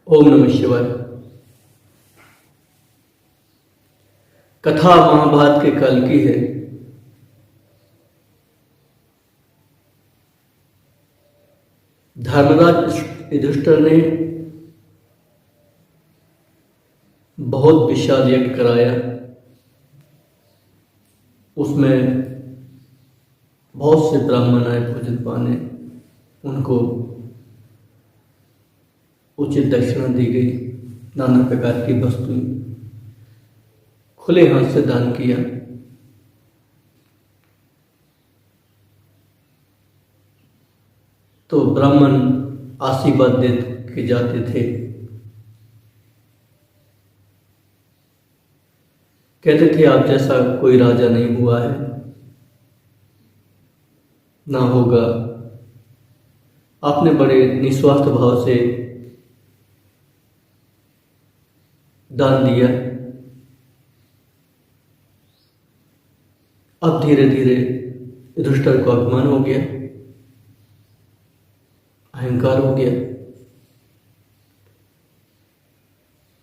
ओम नमः शिवाय। कथा महाभारत के काल की है। धर्मराज युधिष्ठिर ने बहुत विशाल यज्ञ कराया। उसमें बहुत से ब्राह्मण आए भोजन पाने। उनको उचित दक्षिणा दी गई। नाना प्रकार की वस्तुएं खुले हाथ से दान किया। तो ब्राह्मण आशीर्वाद दे के जाते थे। कहते थे आप जैसा कोई राजा नहीं हुआ है, ना होगा। आपने बड़े निस्वार्थ भाव से दान दिया। अब धीरे धीरे युधिष्ठिर को अभिमान हो गया, अहंकार हो गया।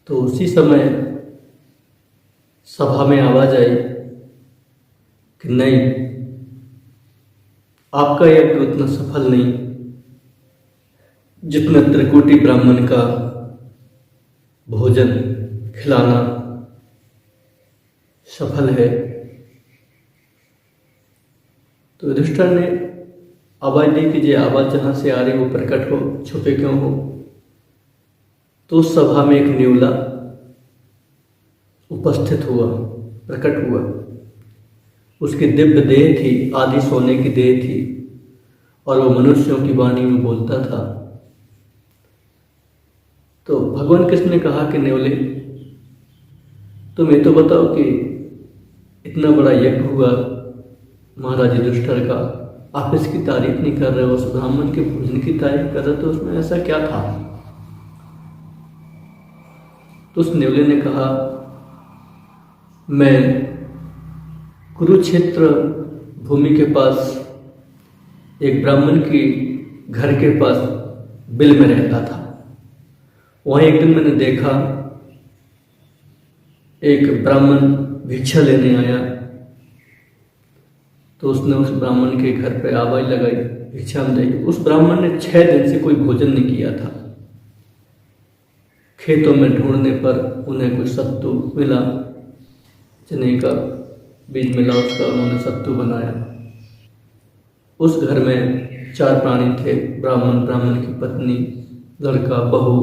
तो उसी समय सभा में आवाज आई कि नहीं, आपका यज्ञ उतना सफल नहीं जितना त्रिकोटि ब्राह्मण का भोजन खिलाना सफल है। तो युधिष्ठिर ने आवाज दी कि ये आवाज जहां से आ रही वो प्रकट हो, छुपे क्यों हो। तो उस सभा में एक नेवला उपस्थित हुआ, प्रकट हुआ। उसकी दिव्य देह थी, आदि सोने की देह थी, और वो मनुष्यों की वाणी में बोलता था। तो भगवान कृष्ण ने कहा कि नेवले, तुम ये तो बताओ कि इतना बड़ा यज्ञ हुआ महाराज युधिष्ठिर का, आप इसकी तारीफ नहीं कर रहे हो, उस ब्राह्मण के भोजन की तारीफ कर रहे हो, तो उसमें ऐसा क्या था। तो उस नेवले ने कहा, मैं कुरुक्षेत्र भूमि के पास एक ब्राह्मण की घर के पास बिल में रहता था। वहीं एक दिन मैंने देखा एक ब्राह्मण भिक्षा लेने आया। तो उसने उस ब्राह्मण के घर पे आवाज लगाई, भिक्षा में देगी। उस ब्राह्मण ने 6 दिन से कोई भोजन नहीं किया था। खेतों में ढूंढने पर उन्हें कुछ सत्तू मिला, चने का बीज मिला, उसका उन्होंने सत्तू बनाया। उस घर में 4 प्राणी थे, ब्राह्मण, ब्राह्मण की पत्नी, लड़का, बहू।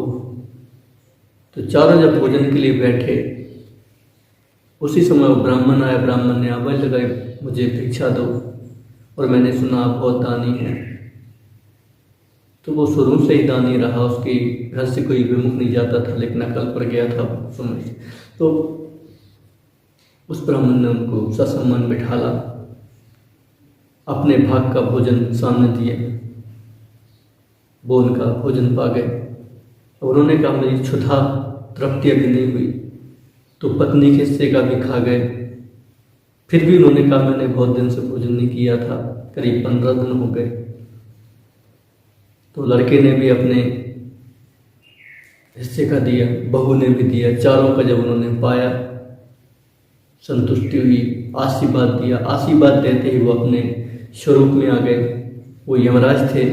तो चारों जब भोजन के लिए बैठे, उसी समय वो ब्राह्मण आया। ब्राह्मण ने आवाज लगाई, मुझे भिक्षा दो, और मैंने सुना आप बहुत दानी हैं। तो वो शुरू से ही दानी रहा, उसके घर से कोई विमुख नहीं जाता था, लेकिन अकल पर गया था समय से। तो उस ब्राह्मण ने उनको ससम्मान बिठाला, अपने भाग का भोजन सामने दिया। वो उनका भोजन पा गए। और उन्होंने कहा मेरी क्षुधा तृप्ति अभी नहीं हुई, तो पत्नी के हिस्से का भी खा गए। फिर भी उन्होंने कहा मैंने बहुत दिन से भोजन नहीं किया था, करीब 15 दिन हो गए। तो लड़के ने भी अपने हिस्से का दिया, बहू ने भी दिया। चारों का जब उन्होंने पाया, संतुष्टि हुई, आशीर्वाद दिया। आशीर्वाद देते ही वो अपने स्वरूप में आ गए। वो यमराज थे।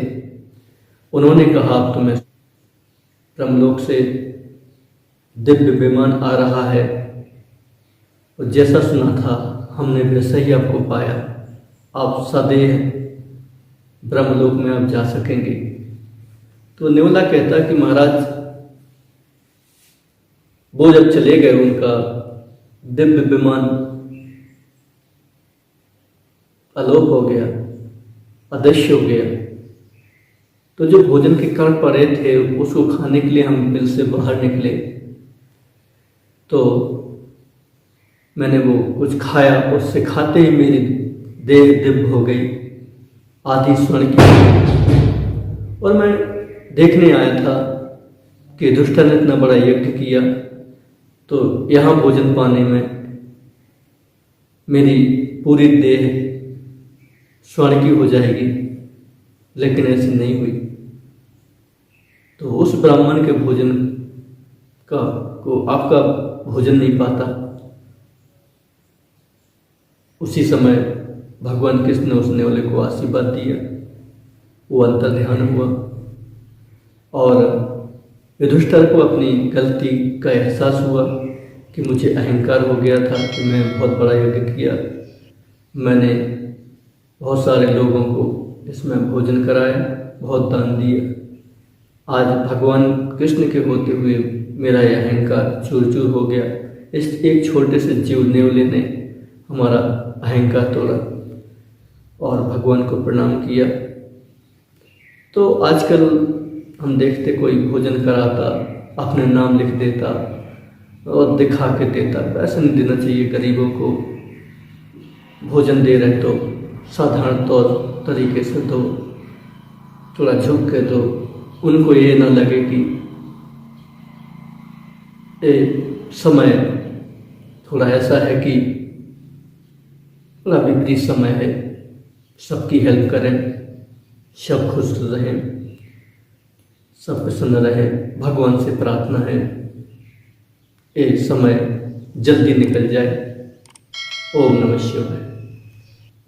उन्होंने कहा अब तुम्हें ब्रह्मलोक से दिव्य विमान आ रहा है, और जैसा सुना था हमने वैसा ही आपको पाया। आप सदैव ब्रह्मलोक में आप जा सकेंगे। तो नेवला कहता कि महाराज, वो जब चले गए, उनका दिव्य विमान अलोप हो गया, अदृश्य हो गया। तो जो भोजन के कण पड़े थे उसको खाने के लिए हम बिल से बाहर निकले। तो मैंने वो कुछ खाया, उससे खाते ही मेरी देह दिव्य हो गई, आधी स्वर्ण की। और मैं देखने आया था कि युधिष्ठिर ने इतना बड़ा यज्ञ किया, तो यहाँ भोजन पाने में मेरी पूरी देह स्वर्ण की हो जाएगी, लेकिन ऐसी नहीं हुई। तो उस ब्राह्मण के भोजन को आपका भोजन नहीं पाता। उसी समय भगवान कृष्ण ने उस नेवले को आशीर्वाद दिया, वो अंतर ध्यान हुआ और युधिष्ठिर को अपनी गलती का एहसास हुआ कि मुझे अहंकार हो गया था कि मैं बहुत बड़ा यज्ञ किया, मैंने बहुत सारे लोगों को इसमें भोजन कराया, बहुत दान दिया। आज भगवान कृष्ण के होते हुए मेरा यह अहंकार चूर चूर हो गया। इस एक छोटे से जीव नेवले ने हमारा अहंकार तोड़ा और भगवान को प्रणाम किया। तो आजकल हम देखते कोई भोजन कराता, अपने नाम लिख देता और दिखा के देता। ऐसा नहीं देना चाहिए। गरीबों को भोजन दे रहे तो साधारण तौर तरीके से दो, थोड़ा झुक के दो। उनको ये ना लगे कि ये समय थोड़ा ऐसा है कि थोड़ा विपरीत समय है, सबकी हेल्प करें, सब खुश रहें, सब प्रसन्न रहें। भगवान से प्रार्थना है ये समय जल्दी निकल जाए। ओम नमः शिवाय,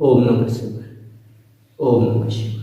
ओम नमः शिवाय, ओम नमः शिवाय।